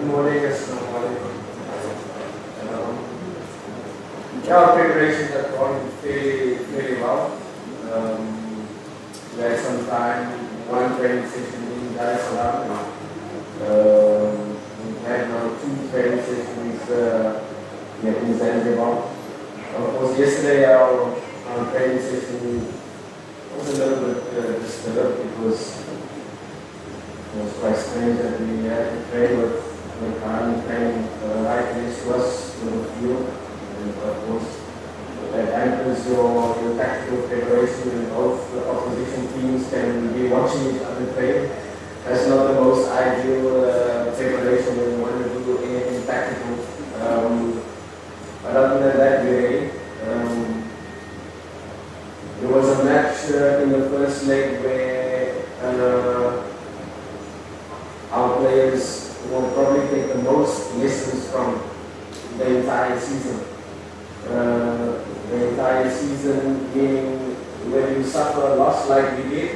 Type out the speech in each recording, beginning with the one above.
Good morning, assalamu alaikum. Our preparations have gone fairly well. We had some time, one training session in Dar es Salaam. We had now 2 training sessions here in Zanzibar. Of course, yesterday our training session was a little bit disturbed. It was quite strange that we had to train with Berkane training right next to us in the field. And of course, that hampers your tactical preparation, and both the opposition teams can be watching each other train. That's not the most ideal preparation when you want to do anything tactical. But other than that, we're ready. There was a match in the first leg where our players will probably take the most lessons from the entire season. The entire season, meaning when you suffer a loss like we did,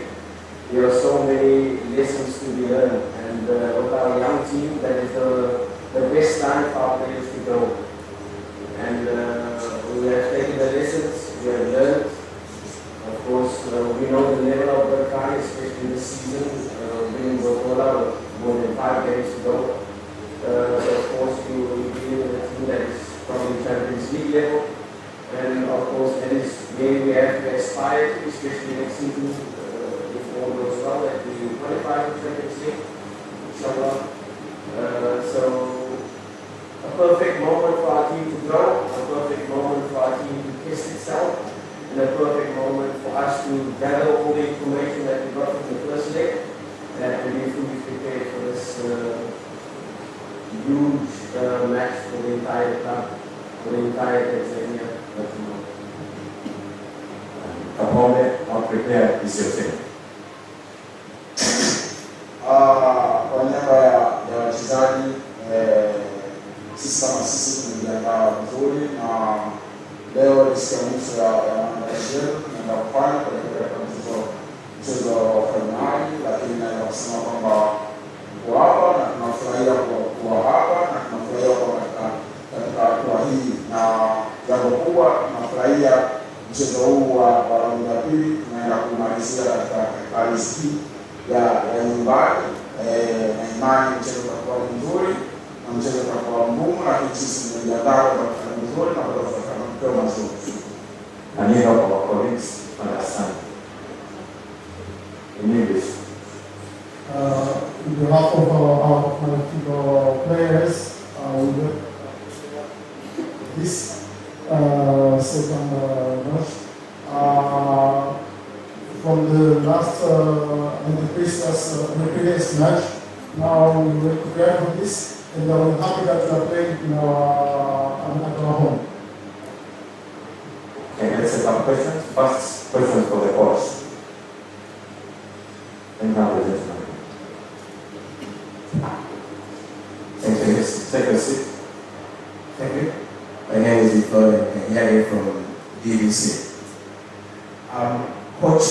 there are so many lessons to be learned. And with our young team, that is the best time for our players to grow. And we have taken the lessons, we have learned. Of course, we know the level of Berkane, especially this season, winning Botola with more than 5 games to go. So of course, we will be dealing with a team that is probably Champions League level. And of course, that is where we have to aspire to, especially next season, if all goes well, that we qualify for Champions League, inshallah. So, a perfect moment for our team to grow, a perfect moment for our team to test itself, and a perfect moment for us to gather all the information that we got from the first leg, and to be fully prepared for this huge match for the entire club, for the entire Tanzania. Opponent not prepared is your team. Kwa niaba ya wachezaji, sisi kama sisi tumejiandaa vizuri, na leo ni siku ya mwisho ya maandalizi tunaenda kufanya kuelekea katika mchezo wa fainali, lakini naweza kusema kwamba tuko hapa na tunafurahia kuwa hapa na tunafurahia kuwa katika hatua hii, na jambo kubwa tunafurahia mchezo huu wa raundi ya pili tunaenda kumalizia katika ardhi ya nyumbani, na imani mchezo utakuwa mzuri na mchezo utakuwa mgumu, lakini sisi tumejiandaa kwa vizuri na kutafuta matokeo mazuri. And you help our colleagues understand. In English. On behalf of our players, we will this second match. From the last and the previous match, now we will prepare for this, and we're happy that we are playing at our home. Okay, let's set up questions. First question for the coach. And now the gentleman. Thank you. Take a seat. Thank you. My name is Arryadia from BBC. Coach,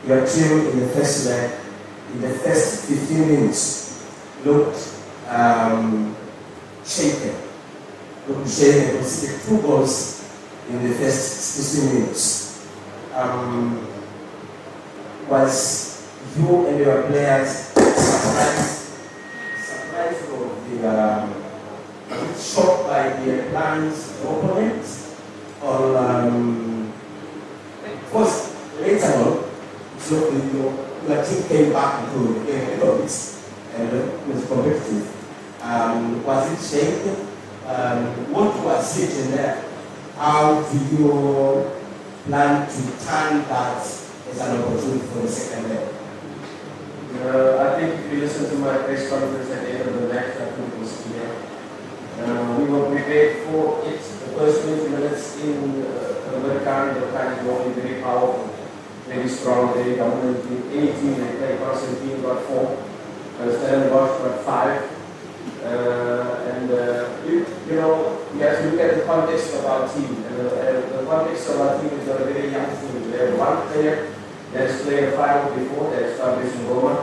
your team in the first leg, in the first 15 minutes, looked shaken. We received 2 goals in the first 15 minutes. Was you and your players surprised of the shocked by the plans of the opponents? Or first, later on, so your team came back into the game a little bit and it was competitive. Was it shaken? What was it in there? How do you plan to turn that as an opportunity for the second leg? I think if you listen to my press conference at the end of the match, I think it was clear. We were prepared for it. The first 20 minutes in Berkane is normally very powerful, very strong, very dominant. Any team they play, Constantine got 4, Stellenbosch got 5. You know, you have to look at the context of our team. The context of our team is a very young team. We have one player that has played a final before, that is Fabrice Ngoma.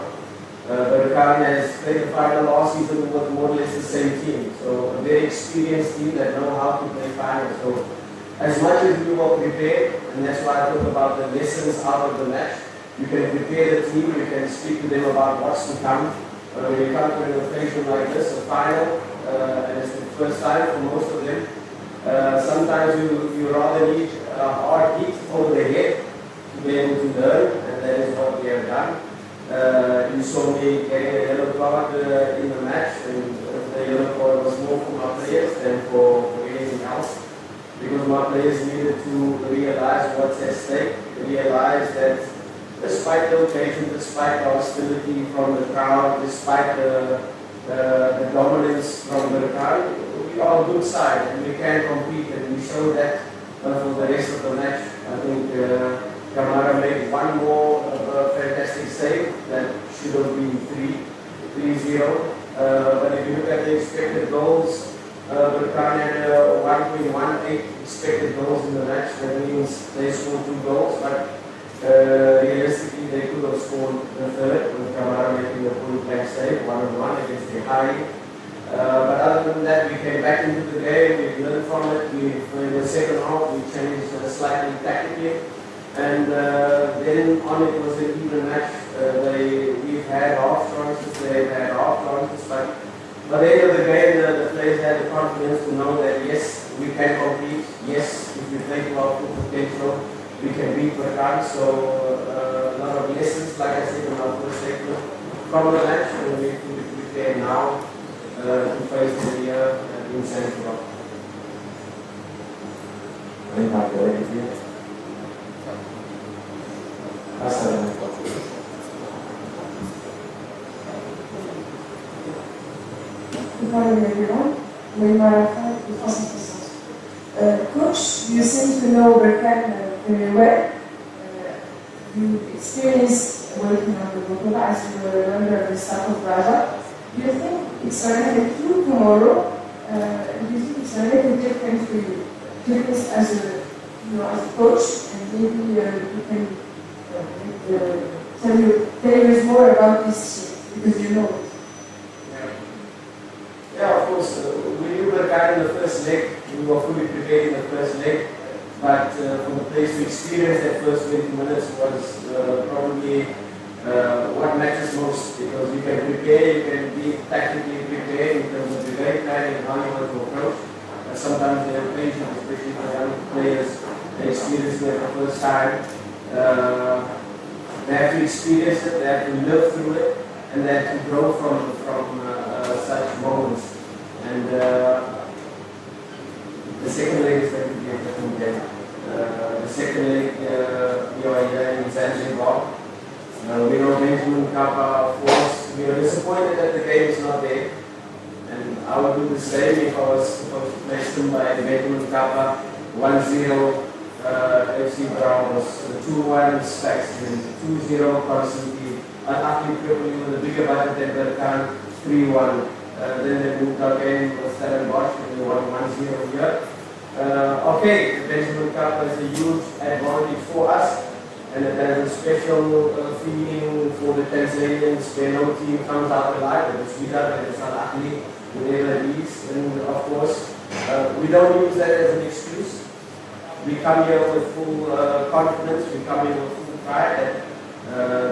Berkane has played the final last season with more or less the same team. So a very experienced team that know how to play finals. So as much as we were prepared, and that's why I talk about the lessons out of the match, you can prepare the team, you can speak to them about what's to come. When you come to an occasion like this, a final, and it's the first time for most of them, sometimes you rather need a hard hit over the head to be able to learn, and that is what we have done. You saw me getting a yellow card in the match, and the yellow card was more for my players than for anything else, because my players needed to realize what's at stake, realize that despite the occasion, despite the hostility from the crowd, despite the dominance from the crowd, we are a good side and we can compete, and we show that for the rest of the match. I think Kamara made one more fantastic save that should have been 3-0. But if you look at the expected goals, Berkane had 1.18 expected goals in the match. That means they scored 2 goals, but realistically they could have scored the third with Kamara making a full blank save, 1-1 against the high. But other than that, we came back into the game, we learned from it. In the second half, we changed slightly tactically. And then on it was an even match. We've had half chances, they've had half chances, but by the end of the game, the players had the confidence to know that yes, we can compete. Yes, if we play to our full potential, we can beat Berkane. So a lot of lessons, like I said in our first segment, from the match, and we need to prepare now to face the year in Senegal. Good morning, everyone. Coach, you seem to know Berkane very well. You experienced working on the Boko as you were a member of the staff of Raja. Do you think it's already true tomorrow? Do you think it's already different for you? Different as a coach, and maybe you can tell us more about this because you know it. Yeah, of course. We knew Berkane in the first leg. We were fully prepared in the first leg. But for the players to experience that first 20 minutes was probably what matters most, because you can prepare, you can be tactically prepared in terms of the game plan and how you want to approach. But sometimes the occasion, especially for young players, they experience it for the first time. They have to experience it, they have to live through it, and they have to grow from such moments. And the second leg is going to be a different game. The second leg, we are here in Zanzibar. We know Benjamin Kappa forced. We are disappointed that the game is not there. And I would do the same if I was supposed to play Symba and Benjamin Kappa 1-0. FC Brown was 2-1 Stacks and 2-0 constantly. Unluckily, Tripoli with a bigger budget than Berkane, 3-1. Then they moved again with Stellenbosch and they won 1-0 here. Okay, the Benjamin Cup is a huge advantage for us, and it has a special feeling for the Tanzanians where no team comes out alive. It's Vida and it's Al-Ahli, whatever it is. And of course, we don't use that as an excuse. We come here with full confidence, we come here with full pride that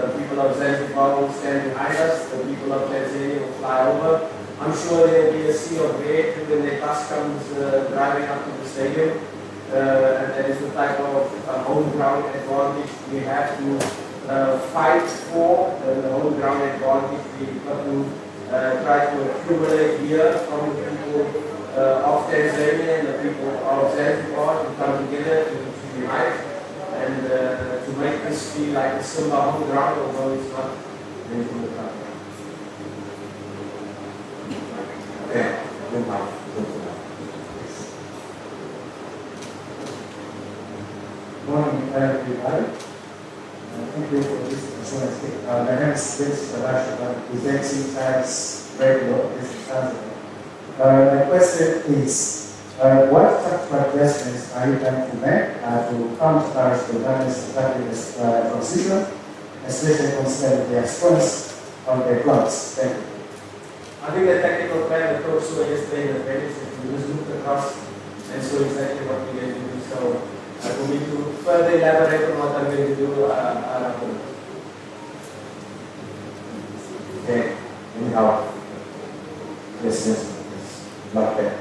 the people of Zanzibar will stand behind us, the people of Tanzania will fly over. I'm sure there will be a sea of red when the bus comes driving up to the stadium. And that is the type of home ground advantage we have to fight for, the home ground advantage we've got to try to accumulate here from the people of Tanzania and the people of Zanzibar to come together to unite and to make this feel like a Symba home ground, although it's not into the country. Okay, good enough. Good morning, everybody. Thank you for this opportunity. My name is Mubashir, presenting Times Radio. This is Tanzania. My question is, what tactical adjustments are you going to make to counter the damage that is from season, especially considering the expense on their clubs? Thank you. I think the tactical plan, the coach saw yesterday in the bench, that we just looked across and saw exactly what we're going to do. So for me to further elaborate on what I'm going to do, Okay, anyhow, yes, not bad.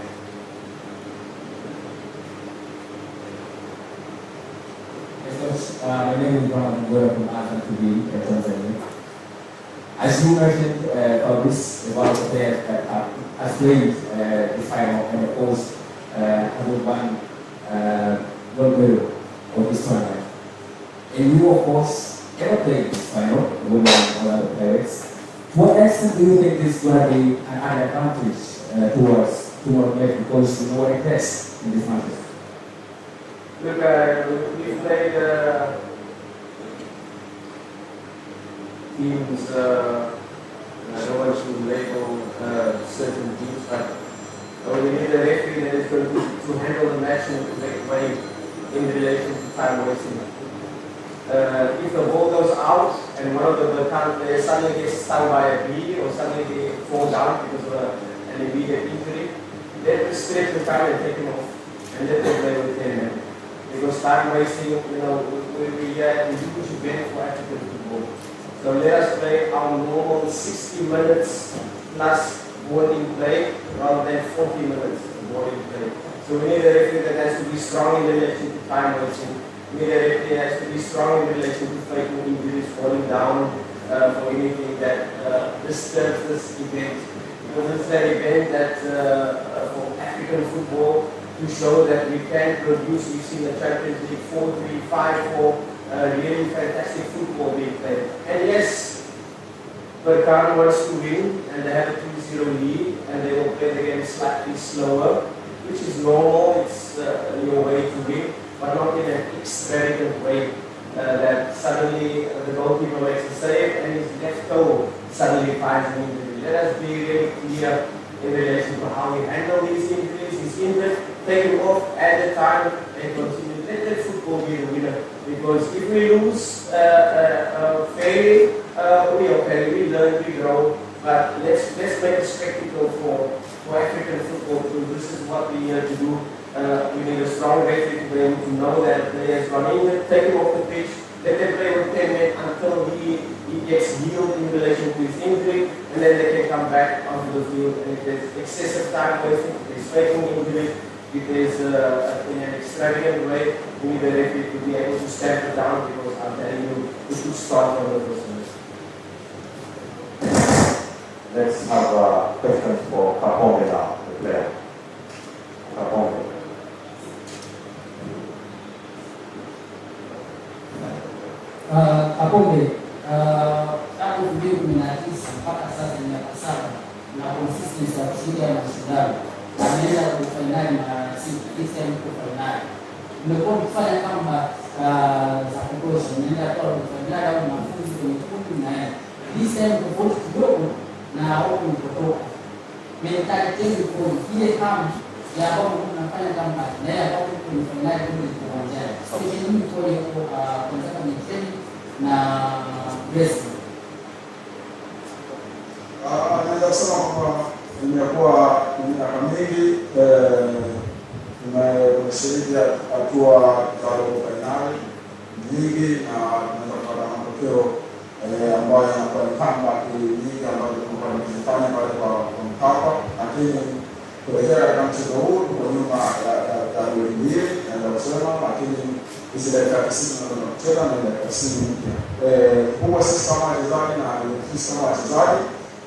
My name is Brian from Arsenal TV at Tanzania. As you mentioned, this one of the players that has played the final and of course have won gold medal of this tournament. And you, of course, ever played this final, winning all other players. To what extent do you think this is going to be an advantage towards me because you know what it is in this match? look, we played teams, I don't want to label certain teams, but we need a referee that is going to handle the match in a correct way in relation to time wasting. If the ball goes out and one of the Berkane players suddenly gets stung by a bee or suddenly they fall down because of an immediate injury, let us stretch the time and take him off and let them play with 10 men. Because time wasting, we had a huge event for African football. So let us play our normal 60 minutes plus boarding play rather than 40 minutes boarding play. So we need a referee that has to be strong in relation to time wasting. We need a referee that has to be strong in relation to fatal injuries, falling down for anything that disturbs this event. Because it's that event that for African football to show that we can produce, we've seen the Champions League 4-3, 5-4, really fantastic football being played. And yes, Berkane wants to win and they have a 2-0 lead and they will play the game slightly slower, which is normal, it's your way to win, but not in an extravagant way that suddenly the goalkeeper makes a save and his left toe suddenly finds an injury. Let us be really clear in relation to how we handle these injuries. He's injured, take him off at the time and continue. Let the football be the winner. Because if we lose fairly, we learn, we grow. But let's make a spectacle for African football because this is what we're here to do. We need a strong referee to be able to know that the player has gone injured, take him off the pitch, let them play with 10 men until he gets healed in relation to his injury, and then they can come back onto the field. And if there's excessive time wasting, if there's faking injury, if there's in an extravagant way, we need the referee to be able to stamp it down because I'm telling you, we should start from the first minute. Let's have a question for Kapombe now, the player. Kapombe. Kapombe, tangu 2019 mpaka sasa ni miaka 7 na consistency ya kushinda mashindano. Ameenda kwa finali mara 6, this time kwa finali. Mmekuwa mkifanya kama za kutosha, mnaenda kwa finali au mafunzo kwenye kundi na this time tofauti kidogo na huko mkotoka. Mentality yako ile kama ya ambao mnafanya kama na ya ambao kwenye finali ndio kuanzia. Sisi ni kwa kwanza kama training na wrestling. Naweza kusema kwamba imekuwa miaka mingi tumeshiriki hatua za robo fainali nyingi na tunaweza kupata matokeo ambayo yanakuwa ni comeback nyingi ambazo tumekuwa tukifanya pale kwa Mkapa, lakini kuelekea katika mchezo huu tuko nyuma ya goli mbili naweza kusema, lakini hizi dakika 90 tunaweza kucheza na dakika 90 mpya. Kubwa sisi kama wachezaji na sisi kama wachezaji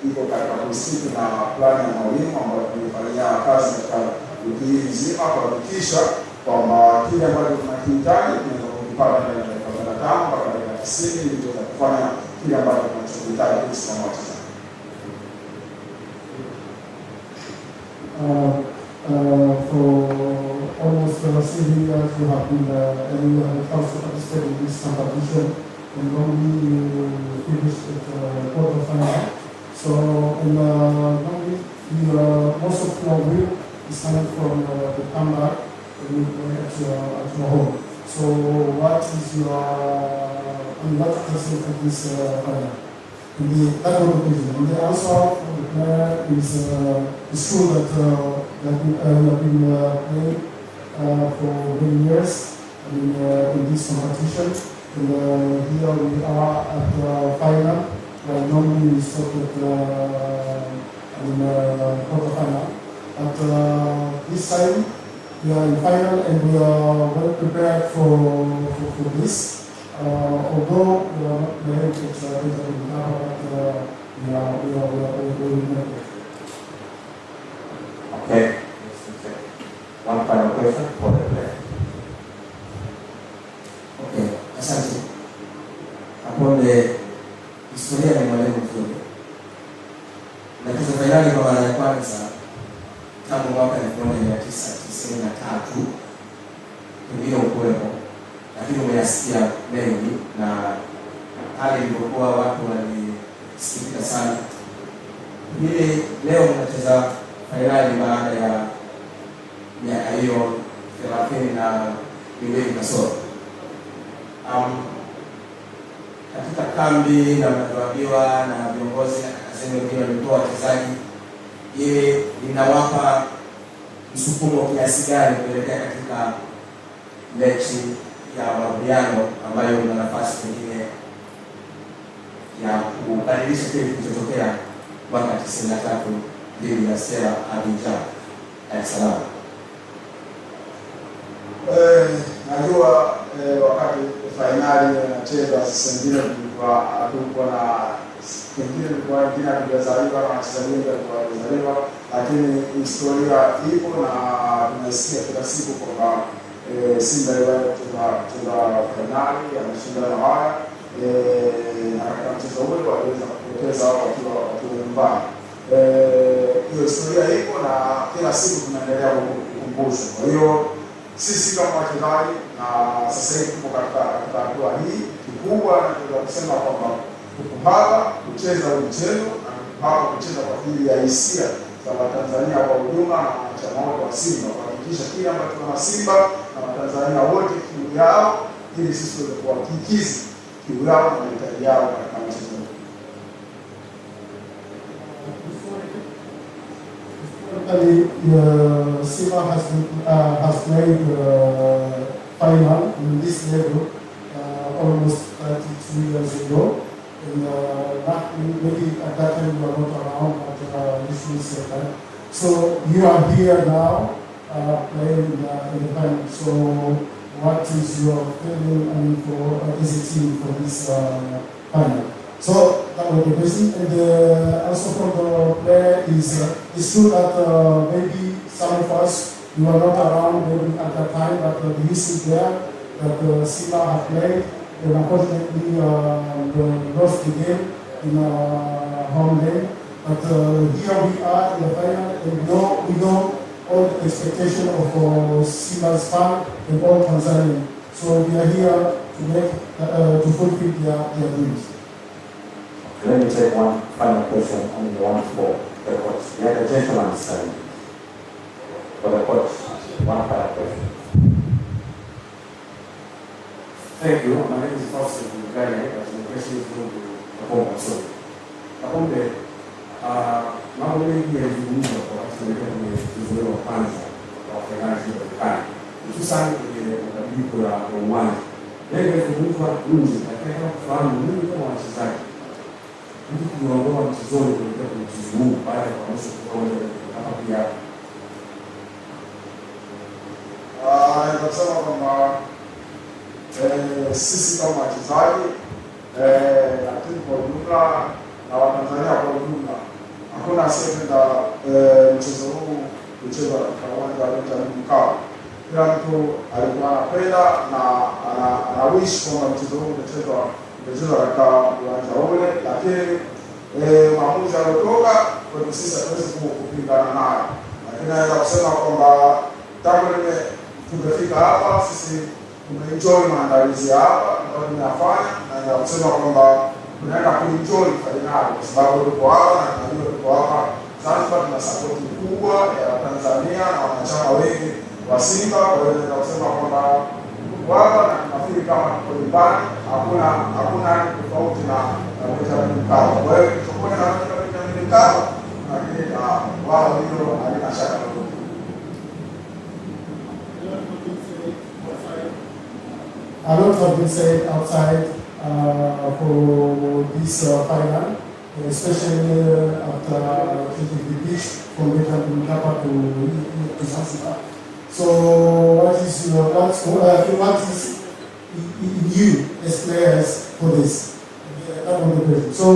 iko katika msitu na plani ya mwalimu ambayo tulifanyia kazi katika wiki hii nzima kuhakikisha kwamba kile ambacho tunakihitaji tunaweza kukipata ndani ya dakika 45 mpaka dakika 90 ili tuweze kufanya kile ambacho tunachokihitaji sisi kama wachezaji. For almost 7 years you have been and you have also participated in this competition, and normally you finished at quarter final. So normally most of your will is coming from the comeback and you play at your home. So what is your what is of this final? in the other division. And the answer for the player is true that we have been playing for many years in this competition. And here we are at the final. Normally we start at quarter-final. But this time we are in final and we are well prepared for this. Although we are not playing it now, but we will make it. Okay. One final question for the player. Okay, asante. Aponde historia ni mwalimu mzuri. Nacheza fainali kwa mara ya kwanza tangu mwaka 1993. Pengine ukuwepo, lakini umeyasikia mengi na hali ilivyokuwa watu walisikika sana. Hili leo mnacheza fainali baada ya miaka hiyo 32 kasoro. Katika kambi na mnavyoambiwa na viongozi na kazini wengine walitoa wachezaji, ili linawapa msukumo kiasi gani kuelekea katika mechi ya marudiano ambayo una nafasi pengine ya kubadilisha kile kilichotokea mwaka 93 dhidi ya Stella Arryadia Dar es Salaam? Najua wakati fainali inachezwa sisi wengine tulikuwa na pengine tulikuwa wengine hatujazaliwa na wachezaji wengi walikuwa wamezaliwa, lakini historia ipo na tunasikia kila siku kwamba Simba iliwahi kucheza fainali ya mashindano haya na katika mchezo ule waliweza kupoteza wakiwa nyumbani. Hiyo historia ipo na kila siku tunaendelea kukumbushwa. Kwa hiyo sisi kama wachezaji na sasa hivi tuko katika hatua hii kikubwa, na tunaweza kusema kwamba tuko hapa kucheza mchezo na hapa kucheza kwa ajili ya hisia za Watanzania kwa ujumla na wanachama wote wa Simba, kuhakikisha kile ambacho wana Simba na Watanzania wote kiu yao, ili sisi tuweze kuwakikizi kiu yao na mahitaji yao katika mchezo huu. Simba has played final in this level almost 32 years ago. And maybe at that time you were not around, but this is so you are here now playing in the final. So what is your feeling for as a team for this final? So that was the question. And also from the player is it's true that maybe some of us you were not around maybe at that time, but the history there that Simba have played, and unfortunately they lost the game in home game. But here we are in the final, and we know all the expectation of Simba's fan and all Tanzania. So we are here to make to fulfill their dreams. Let me take one final question, and the one for the coach. Yeah, the gentleman standing. For the coach, one final question. Thank you. My name is Faustin from Berkane, as the question is going to Kapombe. So, Kapombe, mambo mengi yalizungumzwa kwa kuelekea kwenye mchezo wa kwanza wa fainali ya Berkane, hususan kwenye mabadiliko ya uwanja. Yeye alizungumzwa nje, lakini kama kufahamu nini kama wachezaji mtu kuondoa mchezoni kuelekea kwenye mchezo huu baada ya kuonyesha kuonja kama pia Nasema kwamba sisi kama wachezaji lakini kwa ujumla na Watanzania kwa ujumla, hakuna asiyependa mchezo huu kuchezwa katika uwanja wa Benjamin Mkapa. Kila mtu alikuwa anapenda na anawish kwamba mchezo huu umechezwa katika uwanja ule, lakini maamuzi yaliyotoka kwetu sisi hatuwezi kupingana nayo, lakini naweza kusema kwamba tangu tumefika hapa sisi tumeenjoy maandalizi hapa ambayo tumeyafanya, na naweza kusema kwamba tunaenda kuenjoy fainali kwa sababu tuko hapa na tunajua tuko hapa Zanzibar, tuna support kubwa ya Tanzania na wanachama wengi wa Simba. Kwa hiyo naweza kusema kwamba tuko hapa na tunafikiri kama tuko nyumbani, hakuna tofauti na Benjamin Mkapa. Kwa hiyo tutakuwa na Benjamin Mkapa, lakini wao hilo halina shaka lolote. A lot have been said outside for this final, especially after taking the pitch from Berkane to Zanzibar. So, what is you as players for this? That was the question. So,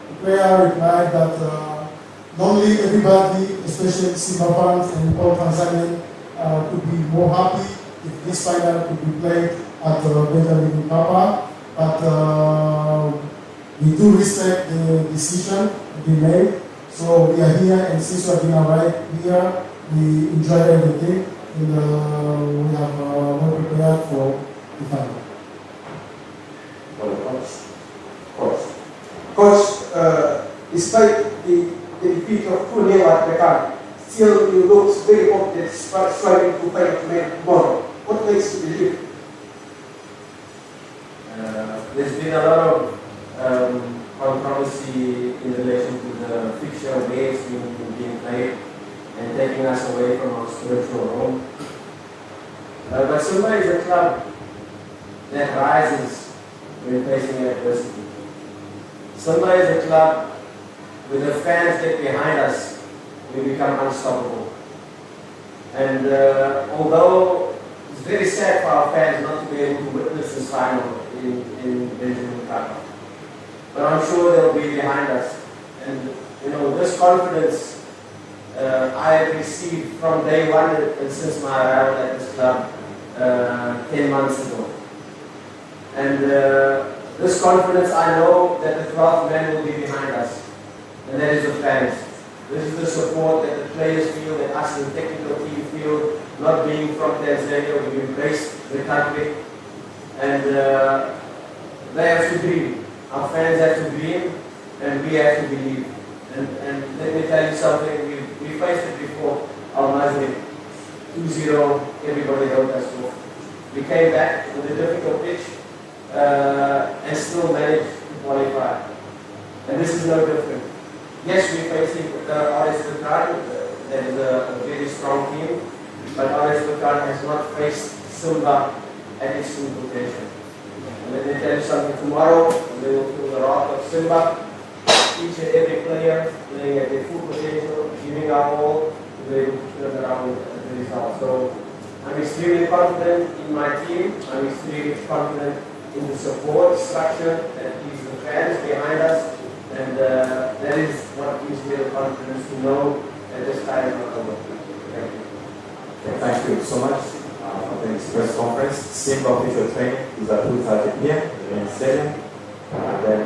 the player replied that normally everybody, especially Simba fans and all Tanzanians, could be more happy if this final could be played at Benjamin Mkapa, but we do respect the decision to be made. So we are here, and since we have been arrived here, we enjoy everything, and we have well prepared for the final. Coach, despite the defeat of 2-0 at Berkane, still you look very confident, striving to fight tomorrow. What makes you believe? There's been a lot of controversy in relation to the fixture days being played and taking us away from our spiritual home. But Sumba is a club that rises when facing adversity. Sumba is a club with the fans get behind us, we become unstoppable. And although it's very sad for our fans not to be able to witness this final in Benjamin Mkapa, but I'm sure they'll be behind us. And this confidence I have received from day one and since my arrival at this club 10 months ago. And this confidence, I know that the 12th man will be behind us, and that is the fans. This is the support that the players feel, that us as the technical team feel, not being from Tanzania, we embrace the country. And they have to dream. Our fans have to dream, and we have to believe. And let me tell you something, we faced it before, Al-Mazri, 2-0, everybody wrote us off. We came back with a difficult pitch, and still managed to qualify. And this is no different. Yes, we're facing RS Berkane, that is a very strong team, but RS Berkane has not faced Sumba at its full potential. And let me tell you something, tomorrow they will feel the wrath of Sumba. Each and every player playing at their full potential, giving our all, to be able to turn around the result. So I'm extremely confident in my team. I'm extremely confident in the support structure that is the fans behind us. And that is what gives me the confidence to know that this time is not over. Thank you. Okay, thank you so much for the press conference. Simba official training is at 2:30 p.m. in the main stadium. And then